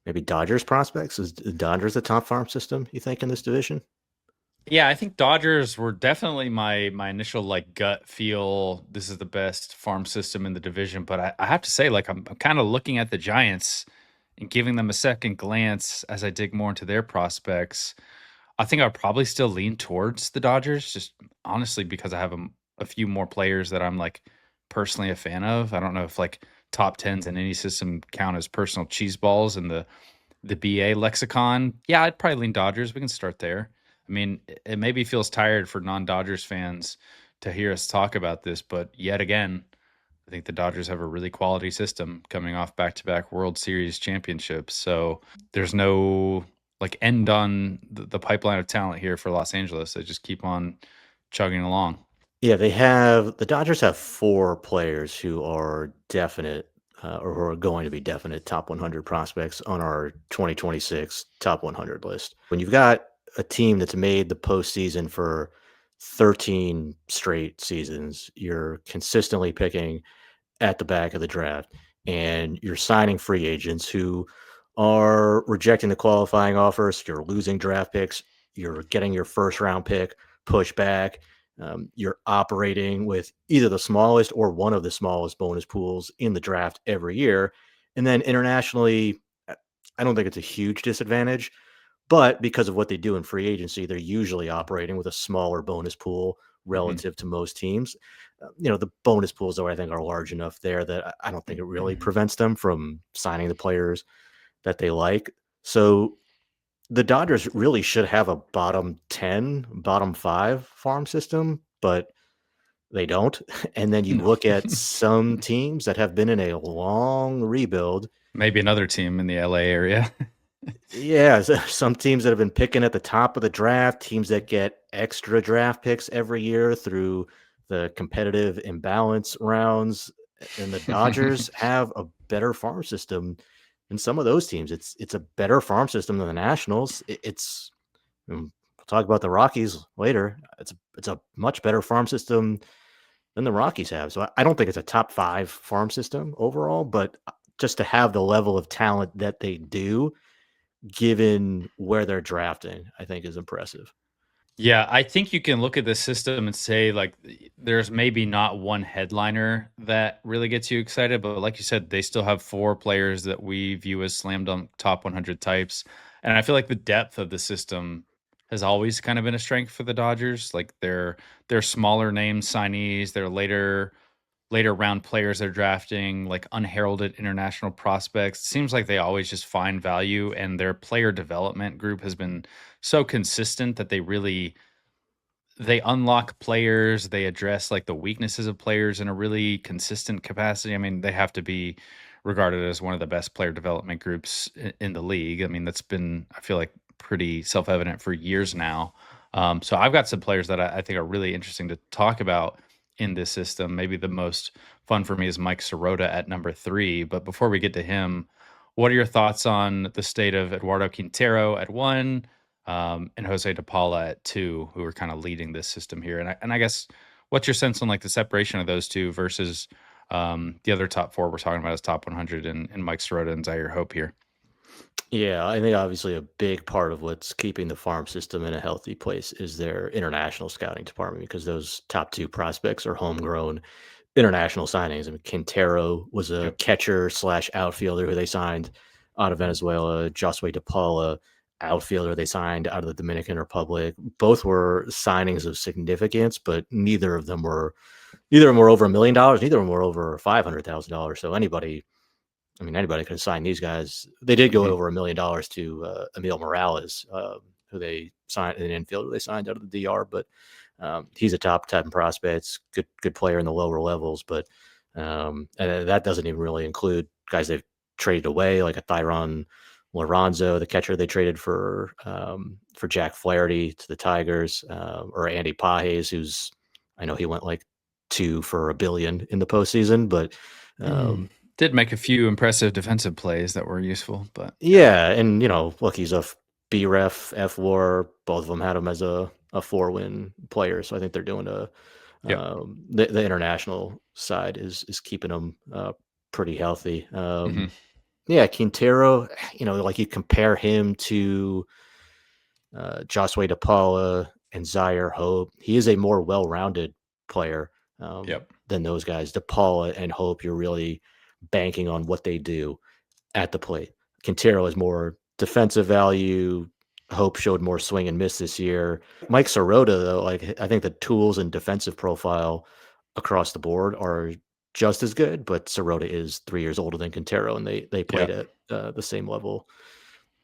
maybe Dodgers prospects? Is the Dodgers the top farm system, you think, in this division? Yeah, I think Dodgers were definitely my initial like gut feel. This is the best farm system in the division, but I have to say, like I'm kind of looking at the Giants and giving them a second glance as I dig more into their prospects. I think I'll probably still lean towards the Dodgers, just honestly because I have a few more players that I'm like personally a fan of. I don't know if like top tens in any system count as personal cheese balls in the BA lexicon. Yeah, I'd probably lean Dodgers. We can start there. I mean, it maybe feels tired for non-Dodgers fans to hear us talk about this, but yet again, I think the Dodgers have a really quality system coming off back-to-back World Series championships. So there's no like end on the pipeline of talent here for Los Angeles. They just keep on chugging along. Yeah, the Dodgers have 4 players who are definite, or who are going to be definite top 100 prospects on our 2026 top 100 list. When you've got a team that's made the postseason for 13 straight seasons, you're consistently picking at the back of the draft, and you're signing free agents who are rejecting the qualifying offers. You're losing draft picks. You're getting your first round pick pushed back. You're operating with either the smallest or one of the smallest bonus pools in the draft every year. And then internationally, I don't think it's a huge disadvantage, but because of what they do in free agency, they're usually operating with a smaller bonus pool Mhm. relative to most teams. The bonus pools, though, I think are large enough there that I don't think it really prevents them from signing the players that they like. So the Dodgers really should have a bottom 10, bottom 5 farm system, but they don't. And then you No. look at some teams that have been in a long rebuild. Maybe another team in the LA area. Yeah, some teams that have been picking at the top of the draft, teams that get extra draft picks every year through the competitive imbalance rounds, and the Dodgers have a better farm system than some of those teams. It's a better farm system than the Nationals. We'll talk about the Rockies later. It's a much better farm system than the Rockies have. So I don't think it's a top 5 farm system overall, but just to have the level of talent that they do given where they're drafting, I think is impressive. Yeah, I think you can look at the system and say like there's maybe not one headliner that really gets you excited, but like you said, they still have 4 players that we view as slam dunk top 100 types. And I feel like the depth of the system has always kind of been a strength for the Dodgers. Like they're smaller name signees, they're later round players they're drafting, like unheralded international prospects. It seems like they always just find value, and their player development group has been so consistent that they unlock players, they address like the weaknesses of players in a really consistent capacity. I mean, they have to be regarded as one of the best player development groups in the league. I mean, that's been, I feel like, pretty self-evident for years now. So I've got some players that I think are really interesting to talk about in this system. Maybe the most fun for me is Mike Sirota at number 3. But before we get to him, what are your thoughts on the state of Eduardo Quintero at 1? And Josue De Paula at 2, who are kind of leading this system here. And I guess what's your sense on like the separation of those two versus the other top 4 we're talking about as top 100 and Mike Sirota and Zyhir Hope here? Yeah, I think obviously a big part of what's keeping the farm system in a healthy place is their international scouting department because those top 2 prospects are homegrown international signings. I mean, Quintero was a Yep. catcher slash outfielder who they signed out of Venezuela. Josue De Paula, outfielder they signed out of the Dominican Republic. Both were signings of significance, but neither of them were over $1 million. Neither of them were over $500,000. So anybody could have signed these guys. They did go Hmm. over $1 million to Emil Morales, who they signed an infielder they signed out of the DR, but he's a top 10 prospect, good player in the lower levels, but and that doesn't even really include guys they've traded away, like a Thyron Lorenzo, the catcher they traded for Jack Flaherty to the Tigers, or Andy Pages, who's I know he went like 2 for $1 billion in the postseason, but Mm. um, Did make a few impressive defensive plays that were useful, but yeah. yeah, and look, he's a BREF F WAR. Both of them had him as a 4-win player, so I think they're doing Yep. the international side is keeping them pretty healthy. Hmm. Yeah, Quintero, like you compare him to Josue De Paula and Zyhir Hope. He is a more well-rounded player Yep. than those guys. De Paula and Hope, you're really banking on what they do at the plate. Quintero is more defensive value. Hope showed more swing and miss this year. Mike Sirota, though, like I think the tools and defensive profile across the board are just as good, but Sirota is 3 years older than Quintero, and they played Yep. at the same level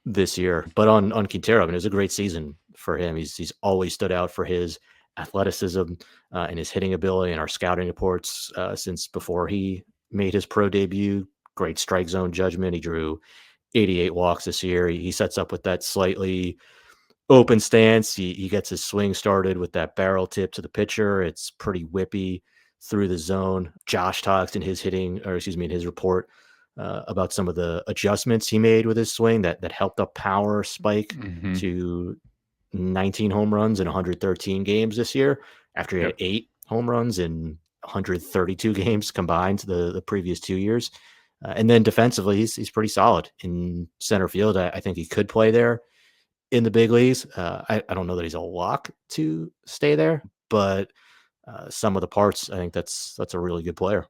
this year. But on Quintero, I mean, it was a great season for him. He's always stood out for his athleticism and his hitting ability. And our scouting reports since before he made his pro debut, great strike zone judgment. He drew 88 walks this year. He sets up with that slightly open stance. He gets his swing started with that barrel tip to the pitcher. It's pretty whippy through the zone. Josh talks in his hitting, or excuse me, in his report about some of the adjustments he made with his swing that helped up power spike Hmm. to 19 home runs in 113 games this year after he had Yep. 8 home runs in 132 games combined the previous 2 years. And then defensively, he's pretty solid in center field. I think he could play there in the big leagues. I don't know that he's a lock to stay there, but some of the parts, I think that's a really good player.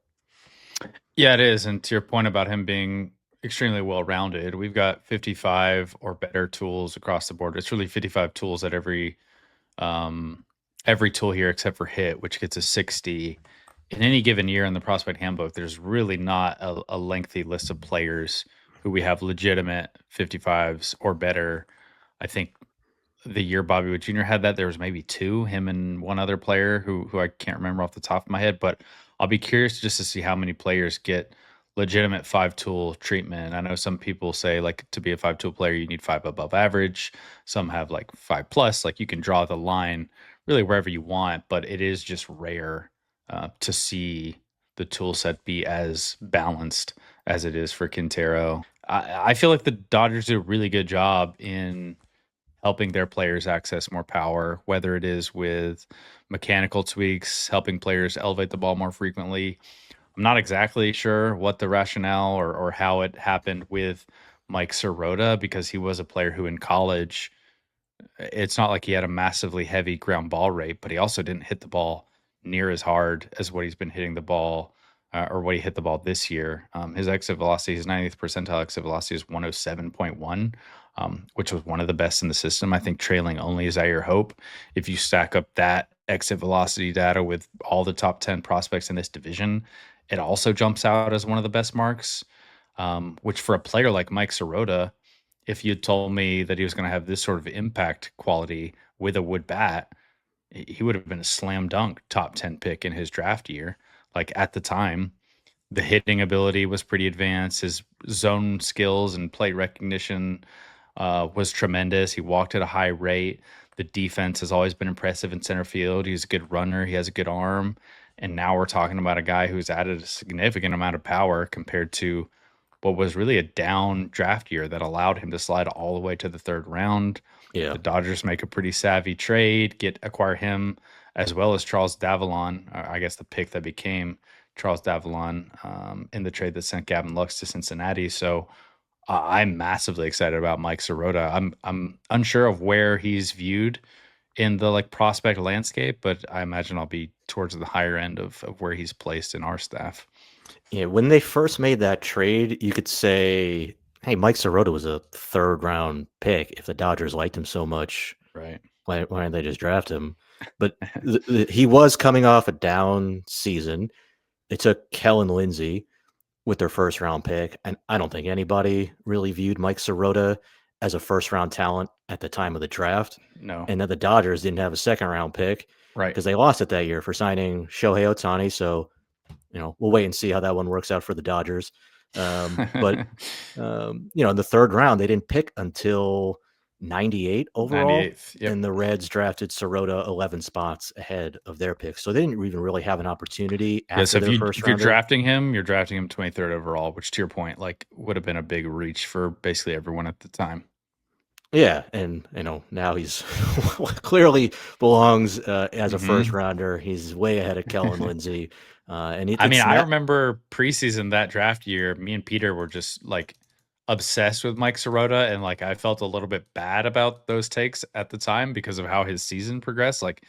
Yeah, it is. And to your point about him being extremely well rounded, we've got 55 or better tools across the board. It's really 55 tools at um, every tool here except for hit, which gets a 60. In any given year in the prospect handbook, there's really not a lengthy list of players who we have legitimate 55s or better. I think the year Bobby Wood Jr. had that, there was maybe two, him and one other player who I can't remember off the top of my head, but I'll be curious just to see how many players get legitimate five tool treatment. I know some people say like to be a five tool player, you need five above average. Some have like five plus, like you can draw the line really wherever you want, but it is just rare to see the tool set be as balanced as it is for Quintero. I feel like the Dodgers do a really good job in helping their players access more power, whether it is with mechanical tweaks, helping players elevate the ball more frequently. I'm not exactly sure what the rationale or how it happened with Mike Sirota because he was a player who in college it's not like he had a massively heavy ground ball rate, but he also didn't hit the ball near as hard as what he's been hitting the ball or what he hit the ball this year. His exit velocity, his 90th percentile exit velocity is 107.1, which was one of the best in the system. I think trailing only Zyhir Hope. If you stack up that exit velocity data with all the top 10 prospects in this division, it also jumps out as one of the best marks, which for a player like Mike Sirota, if you told me that he was going to have this sort of impact quality with a wood bat, he would have been a slam dunk top 10 pick in his draft year. Like at the time, the hitting ability was pretty advanced. His zone skills and plate recognition was tremendous. He walked at a high rate. The defense has always been impressive in center field. He's a good runner. He has a good arm. And now we're talking about a guy who's added a significant amount of power compared to what was really a down draft year that allowed him to slide all the way to the third round. Yeah. The Dodgers make a pretty savvy trade, acquire him as well as Charles Davalon, or I guess the pick that became Charles Davalon in the trade that sent Gavin Lux to Cincinnati. So I'm massively excited about Mike Sirota. I'm unsure of where he's viewed in the like prospect landscape, but I imagine I'll be towards the higher end of where he's placed in our staff. Yeah, when they first made that trade, you could say, "Hey, Mike Sirota was a third round pick. If the Dodgers liked him so much, Right. why didn't they just draft him?" But he was coming off a down season. They took Kellen Lindsey with their first round pick, and I don't think anybody really viewed Mike Sirota as a first round talent at the time of the draft. No. And then the Dodgers didn't have a second round pick Right. because they lost it that year for signing Shohei Ohtani. So we'll wait and see how that one works out for the Dodgers. But in the third round, they didn't pick until 98 overall, 98th. Yep. and the Reds drafted Sirota 11 spots ahead of their pick. So they didn't even really have an opportunity Yeah, so after their first if you're rounder. you're drafting him 23rd overall, which to your point, like would have been a big reach for basically everyone at the time. Yeah, and now he's clearly belongs as a first Hmm. rounder. He's way ahead of Kellen Lindsey, and I mean, it's I not. remember preseason that draft year, me and Peter were just like obsessed with Mike Sirota, and like I felt a little bit bad about those takes at the time because of how his season progressed. Like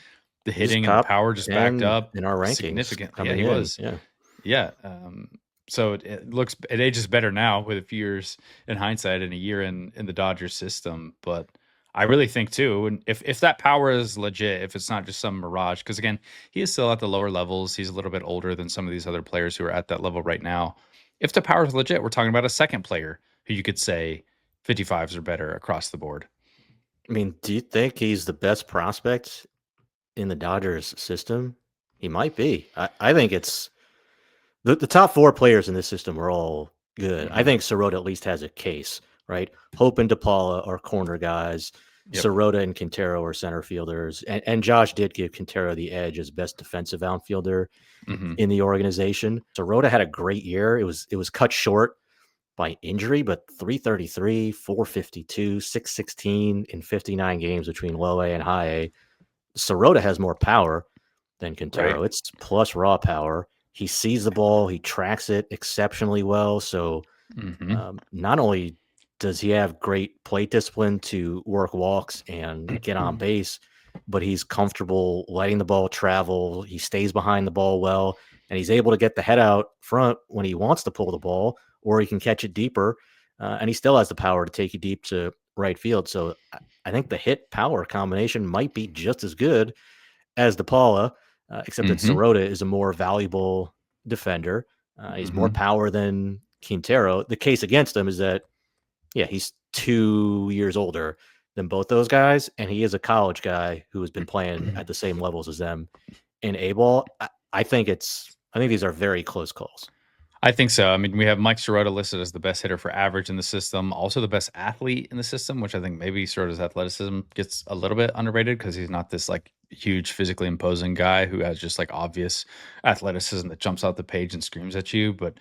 the He's hitting and the top power just backed 10 up in our rankings significantly. Yeah, coming he in. was. Yeah. Yeah. So it ages better now with a few years in hindsight and a year in the Dodgers system. But I really think too, and if that power is legit, if it's not just some mirage, because again, he is still at the lower levels. He's a little bit older than some of these other players who are at that level right now. If the power is legit, we're talking about a second player who you could say 55s are better across the board. I mean, do you think he's the best prospect in the Dodgers system? He might be. I think it's the top 4 players in this system are all good. I Hmm. think Sirota at least has a case, right? Hope and De Paula are corner guys. Yep. Sirota and Quintero are center fielders. And Josh did give Quintero the edge as best defensive outfielder Hmm. in the organization. Sirota had a great year. It was cut short by injury, but 333, 452, 616 in 59 games between low A and high A. Sirota has more power than Right. Quintero. It's plus raw power. He sees the ball, he tracks it exceptionally well. So Hmm. not only does he have great plate discipline to work walks and get on base, but he's comfortable letting the ball travel. He stays behind the ball well, and he's able to get the head out front when he wants to pull the ball, or he can catch it deeper. And he still has the power to take you deep to right field. So I think the hit power combination might be just as good as DePaula, except that Hmm. Sirota is a more valuable defender. He's more Hmm. power than Quintero. The case against him is that, yeah, he's 2 years older than both those guys, and he is a college guy who has been playing at the same levels as them in A ball. I think these are very close calls. I think so. I mean, we have Mike Sirota listed as the best hitter for average in the system, also the best athlete in the system, which I think maybe Sirota's athleticism gets a little bit underrated because he's not this like huge physically imposing guy who has just like obvious athleticism that jumps out the page and screams at you. But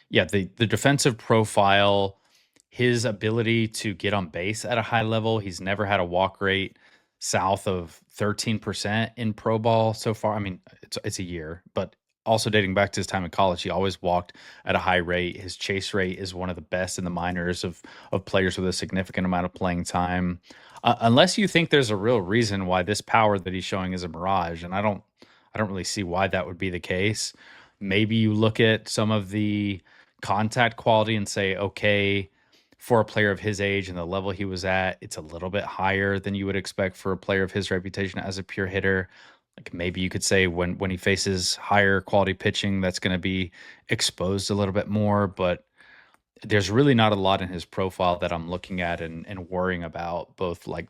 yeah, the defensive profile, his ability to get on base at a high level, he's never had a walk rate south of 13% in pro ball so far. I mean, it's a year, but also dating back to his time in college, he always walked at a high rate. His chase rate is one of the best in the minors of players with a significant amount of playing time. Unless you think there's a real reason why this power that he's showing is a mirage, and I don't really see why that would be the case. Maybe you look at some of the contact quality and say, okay, for a player of his age and the level he was at, it's a little bit higher than you would expect for a player of his reputation as a pure hitter. Like maybe you could say when he faces higher quality pitching, that's going to be exposed a little bit more. But there's really not a lot in his profile that I'm looking at and worrying about, both like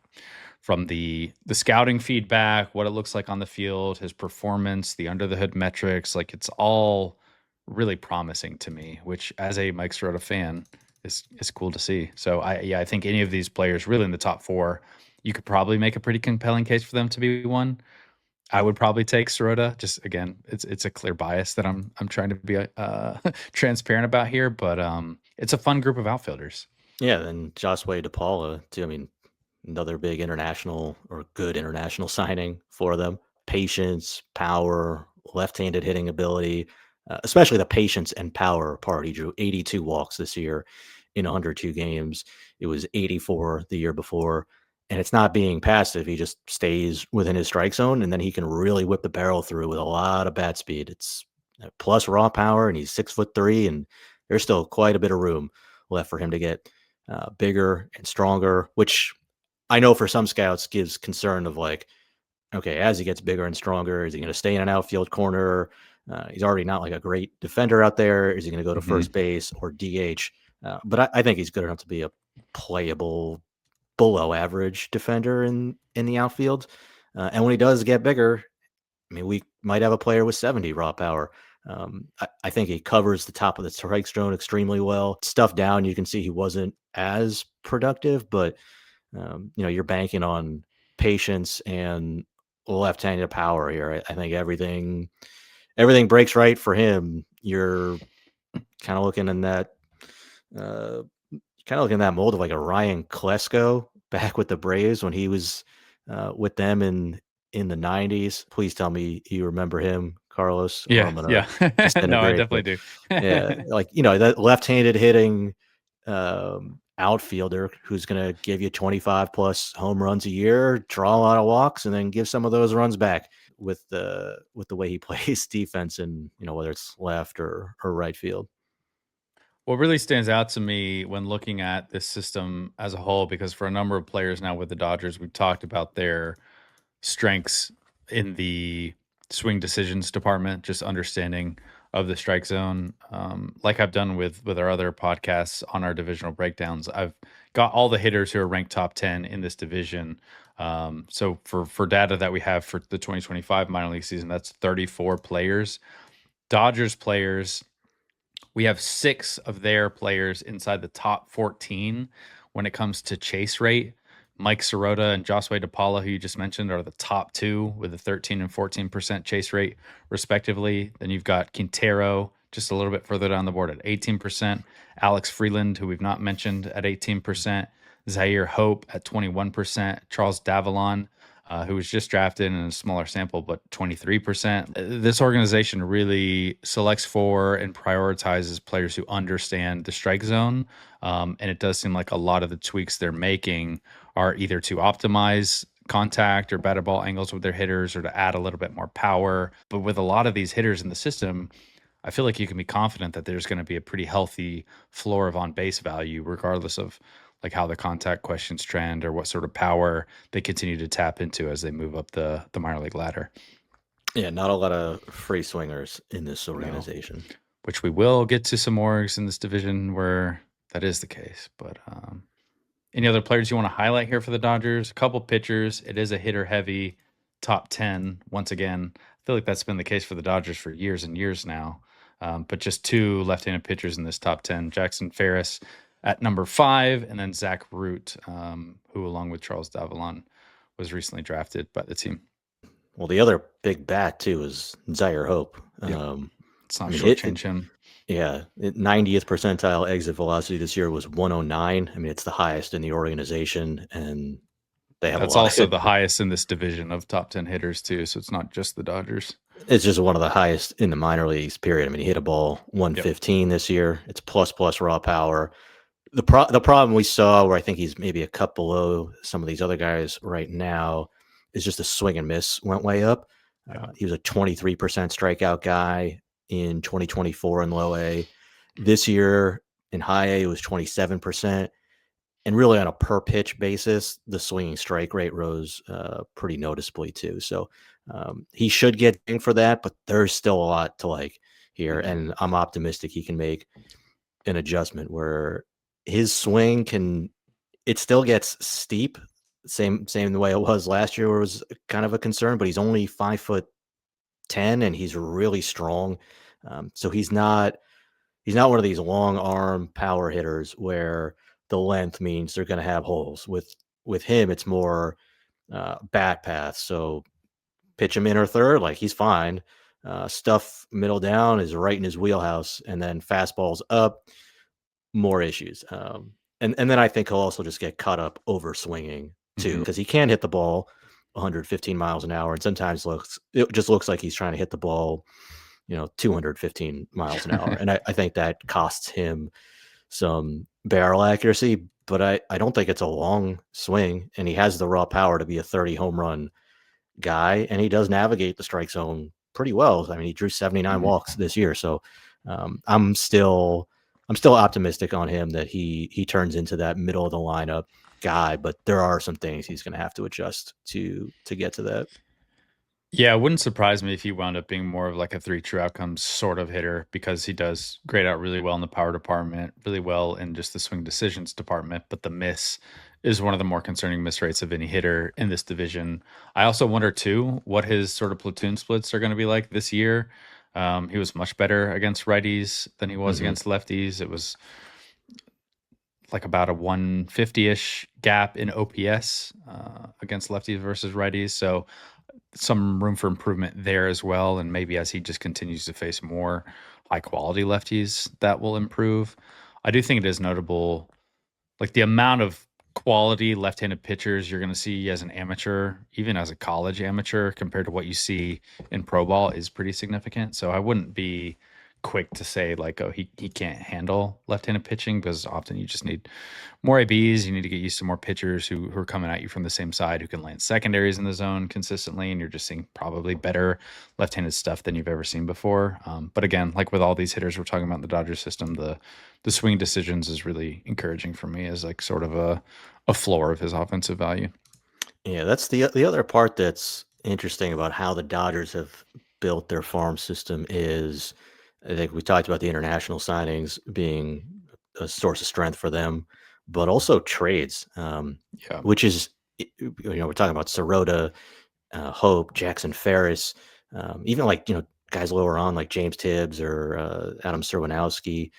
from the scouting feedback, what it looks like on the field, his performance, the under the hood metrics. Like it's all really promising to me, which as a Mike Sirota fan is cool to see. So I think any of these players really in the top 4, you could probably make a pretty compelling case for them to be one. I would probably take Sirota. Just again, it's a clear bias that I'm trying to be transparent about here, but it's a fun group of outfielders. Yeah, and Josue De Paula too. I mean, another big international or good international signing for them. Patience, power, left-handed hitting ability, especially the patience and power part. He drew 82 walks this year in 102 games. It was 84 the year before. And it's not being passive. He just stays within his strike zone, and then he can really whip the barrel through with a lot of bat speed. It's plus raw power, and he's 6'3", and there's still quite a bit of room left for him to get bigger and stronger, which I know for some scouts gives concern of like, okay, as he gets bigger and stronger, is he going to stay in an outfield corner? He's already not like a great defender out there. Is he going to go to Hmm. first base or DH? But I think he's good enough to be a playable, below average defender in the outfield. And when he does get bigger, I mean, we might have a player with 70 raw power. I think he covers the top of the strike zone extremely well. Stuff down, you can see he wasn't as productive, but you're banking on patience and left-handed power here. I think everything breaks right for him. You're kind of looking in that uh, mold of like a Ryan Klesko back with the Braves when he was with them in the '90s. Please tell me you remember him, Carlos, or Yeah, I'm gonna yeah. No, I disintegrate. definitely But do. yeah, like that left-handed hitting. outfielder who's going to give you 25 plus home runs a year, draw a lot of walks, and then give some of those runs back with the way he plays defense, and whether it's left or right field. What really stands out to me when looking at this system as a whole, because for a number of players now with the Dodgers, we've talked about their strengths in the swing decisions department, just understanding of the strike zone. Like I've done with our other podcasts on our divisional breakdowns, I've got all the hitters who are ranked top 10 in this division. So for data that we have for the 2025 minor league season, that's 34 players. Dodgers players, we have 6 of their players inside the top 14 when it comes to chase rate. Mike Sirota and Josue De Paula, who you just mentioned, are the top 2 with a 13 and 14% chase rate, respectively. Then you've got Quintero just a little bit further down the board at 18%. Alex Freeland, who we've not mentioned, at 18%. Zyhir Hope at 21%. Charles Davalon, who was just drafted in a smaller sample, but 23%. This organization really selects for and prioritizes players who understand the strike zone. And it does seem like a lot of the tweaks they're making are either to optimize contact or batted ball angles with their hitters or to add a little bit more power. But with a lot of these hitters in the system, I feel like you can be confident that there's going to be a pretty healthy floor of on base value, regardless of like how the contact questions trend or what sort of power they continue to tap into as they move up the minor league ladder. Yeah, not a lot of free swingers in this No, organization. which we will get to some more in this division where that is the case. But any other players you want to highlight here for the Dodgers? A couple pitchers. It is a hitter heavy top 10. Once again, I feel like that's been the case for the Dodgers for years and years now. But just 2 left-handed pitchers in this top 10. Jackson Ferris at number 5, and then Zach Root, who along with Charles Davalon was recently drafted by the team. Well, the other big bat too is Zyhir Hope. Yep. Let's not I mean, shortchange him. Yeah, 90th percentile exit velocity this year was 109. I mean, it's the highest in the organization, and they have a That's lot also of. the highest in this division of top 10 hitters too, so it's not just the Dodgers. It's just one of the highest in the minor leagues. Period. I mean, he hit a ball Yep. 115 this year. It's plus raw power. The problem we saw, where I think he's maybe a cut below some of these other guys right now, is just the swing and miss went way up. Yeah. He was a 23% strikeout guy in 2024 in low A. This year in high A, it was 27%. And really on a per pitch basis, the swinging strike rate rose pretty noticeably too. So he should get dinged for that, but there's still a lot to like here. Mhm. And I'm optimistic he can make an adjustment where his swing it still gets steep, same the way it was last year, where it was kind of a concern, but he's only 5'10" and he's really strong. So he's not one of these long arm power hitters where the length means they're going to have holes. With him, it's more bat path. So pitch him in or third, like he's fine. Stuff middle down is right in his wheelhouse, and then fastballs up, more issues. And then I think he'll also just get caught up over swinging too, because he can hit the ball 115 miles an hour, and sometimes it just looks like he's trying to hit the ball 215 miles an hour. And I think that costs him some barrel accuracy, but I don't think it's a long swing, and he has the raw power to be a 30 home run guy, and he does navigate the strike zone pretty well. I mean, he drew 79 walks this year. So I'm still optimistic on him that he turns into that middle of the lineup guy, but there are some things he's going to have to adjust to get to that. Yeah, it wouldn't surprise me if he wound up being more of like a 3 true outcomes sort of hitter, because he does grade out really well in the power department, really well in just the swing decisions department, but the miss is one of the more concerning miss rates of any hitter in this division. I also wonder too what his sort of platoon splits are going to be like this year. He was much better against righties than he was against lefties. It was like about a 150-ish gap in OPS against lefties versus righties. So some room for improvement there as well. And maybe as he just continues to face more high quality lefties, that will improve. I do think it is notable, like the amount of quality left-handed pitchers you're going to see as an amateur, even as a college amateur, compared to what you see in pro ball is pretty significant. So I wouldn't be quick to say like, oh, he can't handle left-handed pitching, because often you just need more ABs. You need to get used to more pitchers who are coming at you from the same side, who can land secondaries in the zone consistently, and you're just seeing probably better left-handed stuff than you've ever seen before. But again, like with all these hitters we're talking about in the Dodgers system, the swing decisions is really encouraging for me as like sort of a floor of his offensive value. Yeah, that's the other part that's interesting about how the Dodgers have built their farm system is I think we talked about the international signings being a source of strength for them, but also trades, Yeah. which is we're talking about Sirota, Hope, Jackson Ferris, even like guys lower on like James Tibbs or Adam Serwanowski.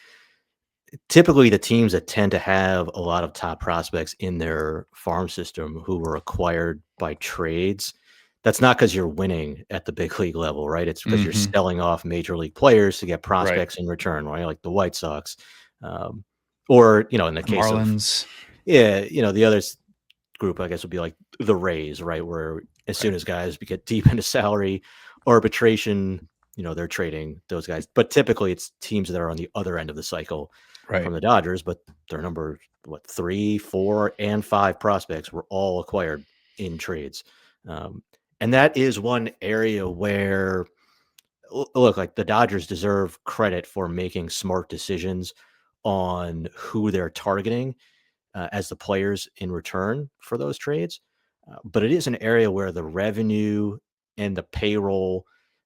Typically, the teams that tend to have a lot of top prospects in their farm system who were acquired by trades, that's not because 'cause you're winning at the big league level, right? It's because 'cause you're Mhm. selling off major league players to get Right. prospects in return, right? Like the White Sox, um, or, in the The case of Marlins. yeah, the others group, I guess, would be like the Rays, right? Where as Right. soon as guys get deep into salary arbitration, they're trading those guys. But typically, it's teams that are on the other end of the cycle Right. from the Dodgers, but their number, what, 3, 4, and 5 prospects were all acquired in trades. Um, and that is one area where, look, like the Dodgers deserve credit for making smart decisions on who they're targeting as the players in return for those trades. But it is an area where the revenue and the payroll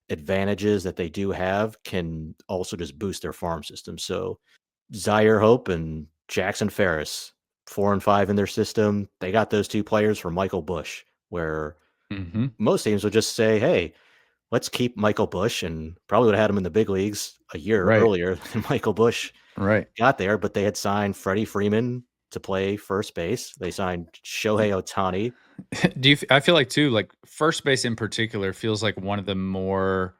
advantages that they do have can also just boost their farm system. So Zyhir Hope and Jackson Ferris, 4 and 5 in their system. They got those 2 players from Michael Bush, where Mhm. most teams would just say, "Hey, let's keep Michael Bush," and probably would have had him in the big leagues a year Right. earlier than Michael Bush Right. got there, but they had signed Freddie Freeman to play first base. They signed Shohei Ohtani. I feel like too, like first base in particular feels like one of the more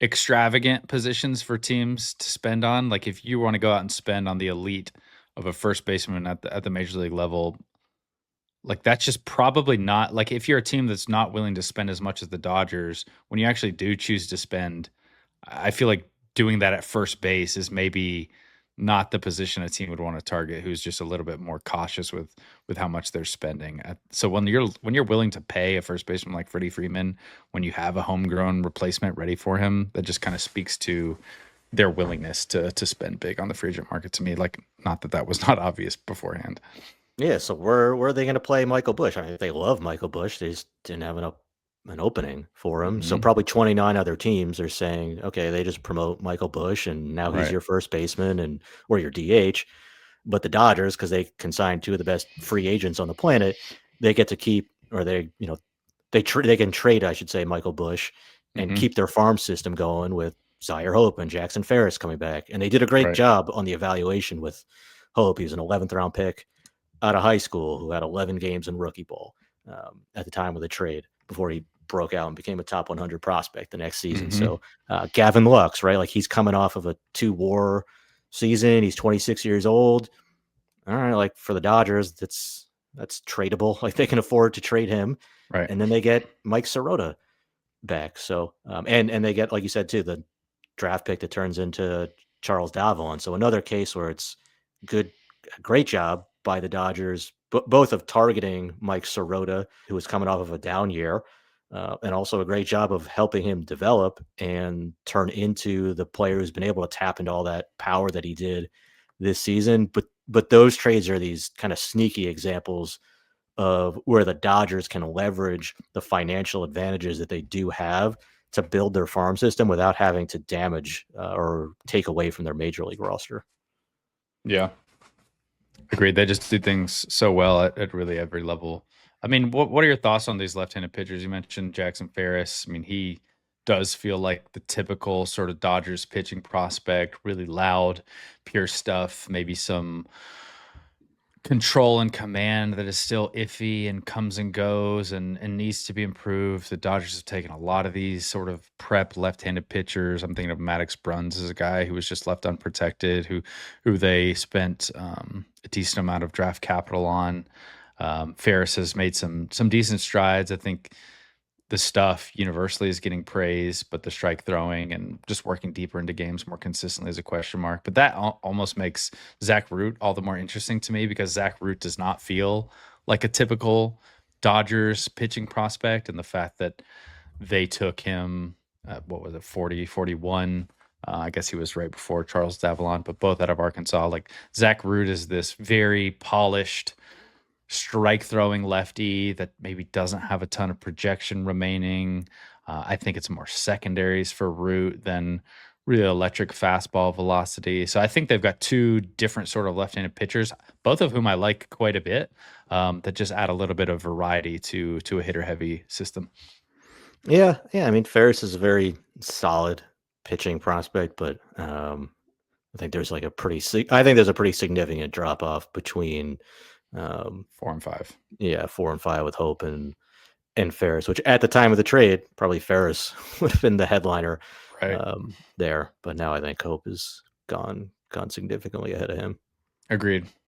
extravagant positions for teams to spend on. Like if you want to go out and spend on the elite of a first baseman at the major league level, like that's just probably not like if you're a team that's not willing to spend as much as the Dodgers, when you actually do choose to spend, I feel like doing that at first base is maybe not the position a team would want to target, who's just a little bit more cautious with how much they're spending. So when you're willing to pay a first baseman like Freddie Freeman, when you have a homegrown replacement ready for him, that just kind of speaks to their willingness to spend big on the free agent market to me. Like, not that that was not obvious beforehand. Yeah, so where are they gonna play Michael Bush? I mean, they love Michael Bush, they just didn't have an opening for him. So Hmm. probably 29 other teams are saying, "Okay, they just promote Michael Bush, and now he's Right. your first baseman and or your DH." But the Dodgers, because they can sign 2 of the best free agents on the planet, they get to keep or they can trade, I should say, Michael Bush and Hmm. keep their farm system going with Zyhir Hope and Jackson Ferris coming back. And they did a great Right. job on the evaluation with Hope. He was an 11th round pick out of high school who had 11 games in rookie ball at the time of the trade before he broke out and became a top 100 prospect the next season. Hmm. So Gavin Lux, right? Like he's coming off of a 2 WAR season. He's 26 years old. All right, like for the Dodgers, that's tradable. Like they can afford to trade him, Right. and then they get Mike Sirota back. So and they get, like you said too, the draft pick that turns into Charles Davon. So another case where it's good, great job by the Dodgers, both of targeting Mike Sirota, who was coming off of a down year, and also a great job of helping him develop and turn into the player who's been able to tap into all that power that he did this season. But those trades are these kind of sneaky examples of where the Dodgers can leverage the financial advantages that they do have to build their farm system without having to damage or take away from their major league roster. Yeah. Agreed. They just do things so well at really every level. I mean, what are your thoughts on these left-handed pitchers? You mentioned Jackson Ferris. I mean, he does feel like the typical sort of Dodgers pitching prospect, really loud, pure stuff, maybe some control and command that is still iffy and comes and goes and needs to be improved. The Dodgers have taken a lot of these sort of prep left-handed pitchers. I'm thinking of Maddox Bruns as a guy who was just left unprotected, who they spent a decent amount of draft capital on. Ferris has made some decent strides. I think the stuff universally is getting praise, but the strike throwing and just working deeper into games more consistently is a question mark. But that almost makes Zach Root all the more interesting to me because Zach Root does not feel like a typical Dodgers pitching prospect. And the fact that they took him, what was it, 40, 41. I guess he was right before Charles Davalon, but both out of Arkansas. Like Zach Root is this very polished strike throwing lefty that maybe doesn't have a ton of projection remaining. I think it's more secondaries for Root than really electric fastball velocity. So I think they've got two different sort of left-handed pitchers, both of whom I like quite a bit, that just add a little bit of variety to a hitter-heavy system. Yeah. I mean, Ferris is a very solid pitching prospect, but I think there's like a pretty significant drop off between 4 and 5. 4 and 5 with Hope and Ferris, which at the time of the trade, probably Ferris would have been the headliner Right. there. But now I think Hope is gone significantly ahead of him. Agreed.